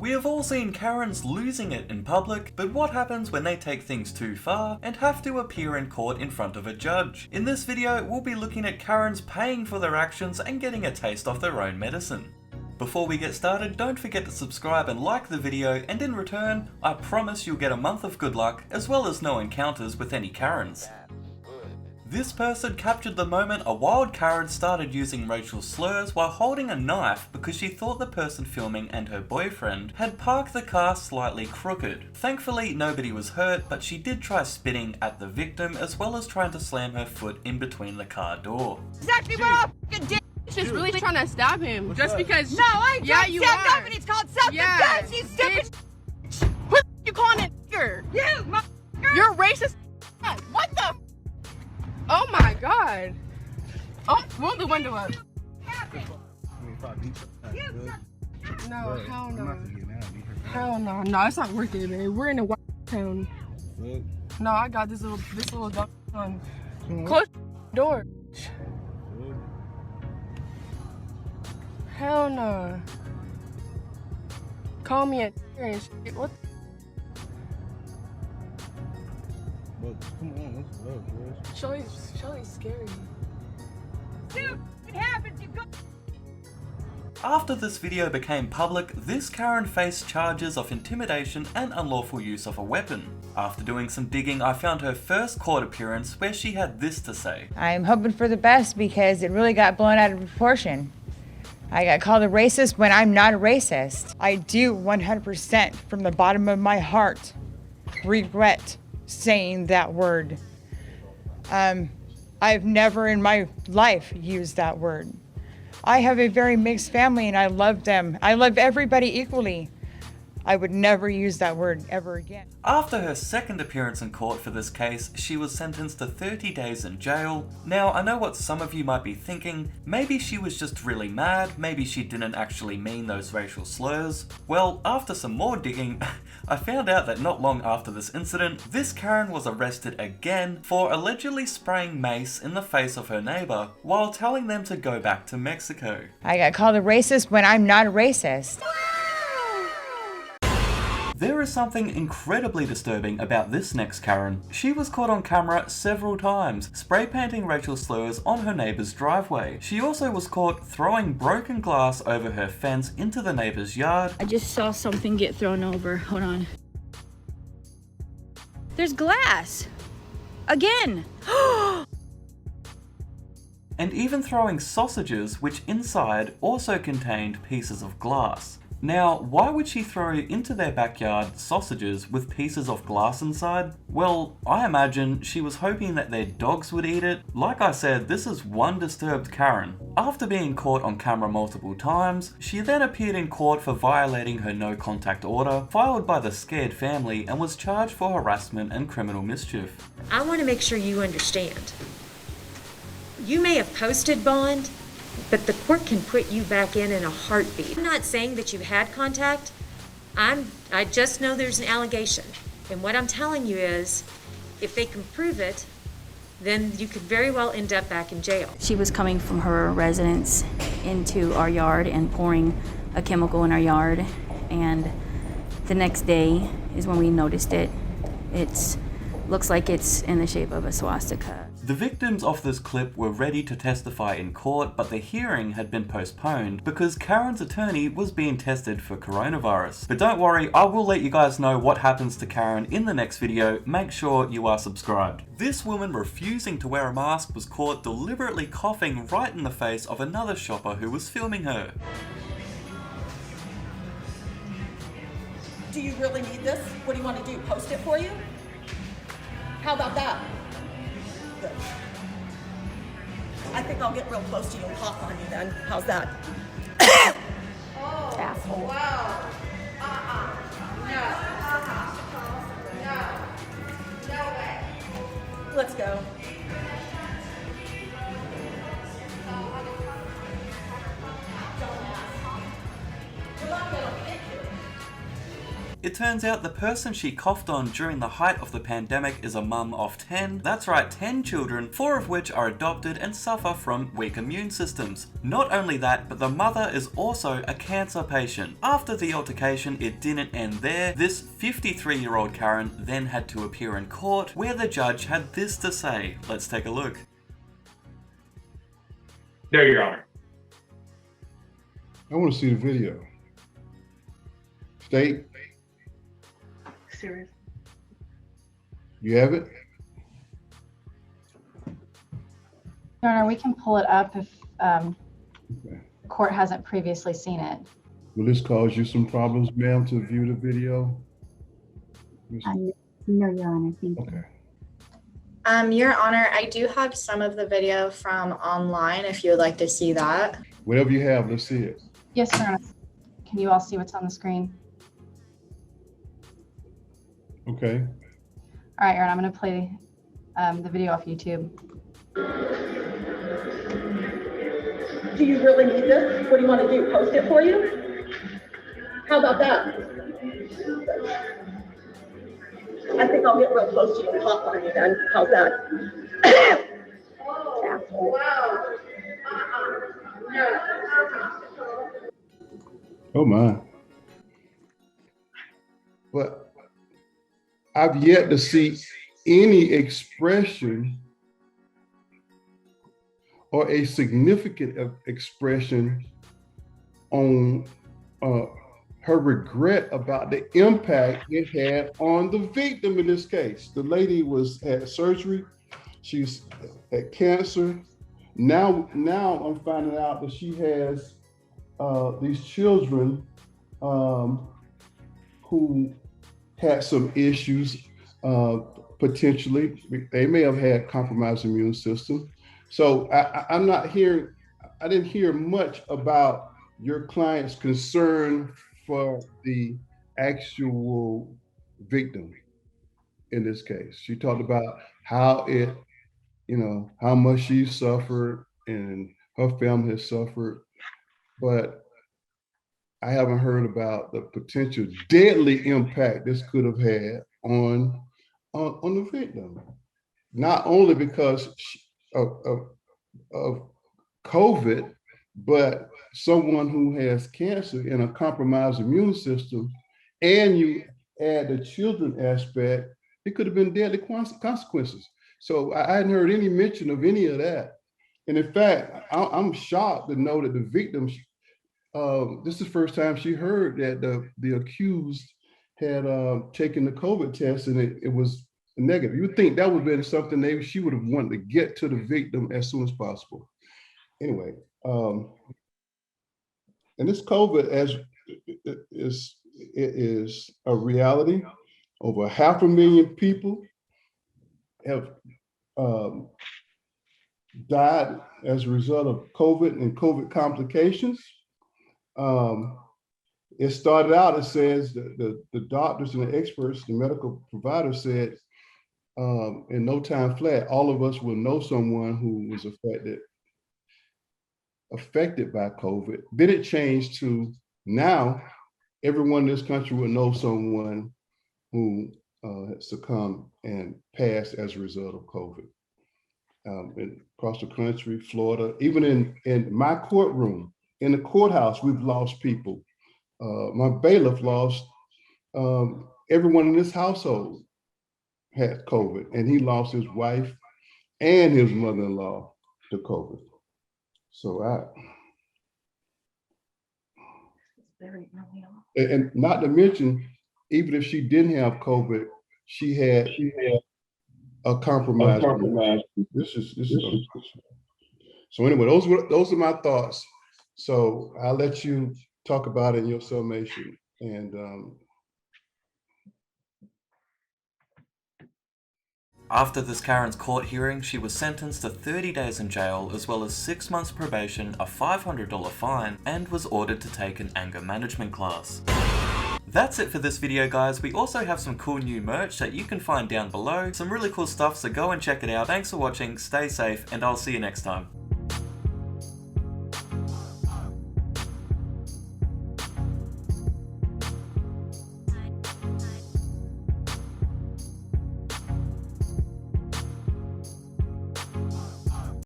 We have all seen Karens losing it in public, but what happens when they take things too far and have to appear in court in front of a judge? In this video, we'll be looking at Karens paying for their actions and getting a taste of their own medicine. Before we get started, don't forget to subscribe and like the video, and in return, I promise you'll get a month of good luck, as well as no encounters with any Karens. This person captured the moment a wild Karen started using racial slurs while holding a knife because she thought the person filming and her boyfriend had parked the car slightly crooked. Thankfully, nobody was hurt, but she did try spitting at the victim as well as trying to slam her foot in between the car door. Exactly what I fucking did. She's really trying to stab him. What's just that? because. No, I ain't Yeah, trying to you stand are. up and it's called self-defense, Yeah, you stupid What you calling it? Nigger? You, You're racist. What the? Oh my god. Oh, roll the window up. No, hell no. Hell no. No, it's not worth it, man. We're in a white town. No, I got this little dog on. Close the door. Hell no. Call me a and shit. What? Come on, let's go, boys. Shelly's scary. Dude, it happens, you go. After this video became public, this Karen faced charges of intimidation and unlawful use of a weapon. After doing some digging, I found her first court appearance where she had this to say. I'm hoping for the best because it really got blown out of proportion. I got called a racist when I'm not a racist. I do 100% from the bottom of my heart regret saying that word. I've never in my life used that word. I have a very mixed family and I love them. I love everybody equally. I would never use that word ever again. After her second appearance in court for this case, she was sentenced to 30 days in jail. Now, I know what some of you might be thinking, maybe she was just really mad, maybe she didn't actually mean those racial slurs. Well, after some more digging, I found out that not long after this incident, this Karen was arrested again for allegedly spraying mace in the face of her neighbor while telling them to go back to Mexico. I got called a racist when I'm not a racist. There is something incredibly disturbing about this next Karen. She was caught on camera several times, spray painting racial slurs on her neighbour's driveway. She also was caught throwing broken glass over her fence into the neighbour's yard. I just saw something get thrown over. Hold on. There's glass. Again. And even throwing sausages which inside also contained pieces of glass. Now, why would she throw into their backyard sausages with pieces of glass inside? Well, I imagine she was hoping that their dogs would eat it. Like I said, this is one disturbed Karen. After being caught on camera multiple times, she then appeared in court for violating her no contact order, filed by the scared family, and was charged for harassment and criminal mischief. I want to make sure you understand. You may have posted bond, but the court can put you back in a heartbeat. I'm not saying that you've had contact. I just know there's an allegation. And what I'm telling you is, if they can prove it, then you could very well end up back in jail. She was coming from her residence into our yard and pouring a chemical in our yard. And the next day is when we noticed it. It looks like it's in the shape of a swastika. The victims of this clip were ready to testify in court, but the hearing had been postponed because Karen's attorney was being tested for coronavirus. But don't worry, I will let you guys know what happens to Karen in the next video. Make sure you are subscribed. This woman refusing to wear a mask was caught deliberately coughing right in the face of another shopper who was filming her. Do you really need this? What do you want to do? Post it for you? How about that? Good. I think I'll get real close to you and cough on you then. How's that? Oh, Asshole. wow. No. No way. Let's go. It turns out the person she coughed on during the height of the pandemic is a mum of 10. That's right, 10 children, 4 of which are adopted and suffer from weak immune systems. Not only that, but the mother is also a cancer patient. After the altercation, it didn't end there. This 53-year-old Karen then had to appear in court, where the judge had this to say. Let's take a look. No, Your Honor. I want to see the video. State. Serious. You have it? Your Honor, we can pull it up if the court hasn't previously seen it. Will this cause you some problems, ma'am, to view the video? No, Your Honor, thank you. Okay. Your Honor, I do have some of the video from online if you would like to see that. Whatever you have, let's see it. Yes, Your Honor. Can you all see what's on the screen? Okay. All right, Your Honor, I'm going to play the video off YouTube. Do you really need this? What do you want to do? Post it for you? How about that? I think I'll get real close to you and pop on you then. How's that? Oh my. But I've yet to see any expression or a significant expression on her regret about the impact it had on the victim in this case. The lady had surgery, she's had cancer. Now I'm finding out that she has these children who had some issues potentially. They may have had compromised immune system. So I didn't hear much about your client's concern for the actual victim in this case. She talked about how how much she suffered and her family has suffered, but I haven't heard about the potential deadly impact this could have had on the victim. Not only because of COVID, but someone who has cancer and a compromised immune system, and you add the children aspect, it could have been deadly consequences. So I hadn't heard any mention of any of that. And in fact, I'm shocked to know that the victim, this is the first time she heard that the accused had taken the COVID test and it was negative. You would think that would have been something she would have wanted to get to the victim as soon as possible. Anyway, and this COVID is a reality. Over 500,000 people have died as a result of COVID and COVID complications. It started out, it says the doctors and the experts, the medical providers said, in no time flat, all of us will know someone who was affected by COVID. Then it changed to now everyone in this country will know someone who succumbed and passed as a result of COVID. Across the country, Florida, even in my courtroom, in the courthouse, we've lost people. My bailiff lost, everyone in this household had COVID, and he lost his wife and his mother-in-law to COVID. So and not to mention, even if she didn't have COVID, she had a compromise. This is so anyway, those are my thoughts. So I'll let you talk about it in your summation. And after this Karen's court hearing, she was sentenced to 30 days in jail, as well as 6 months probation, a $500 fine, and was ordered to take an anger management class. That's it for this video, guys. We also have some cool new merch that you can find down below. Some really cool stuff, so go and check it out. Thanks for watching, stay safe, and I'll see you next time.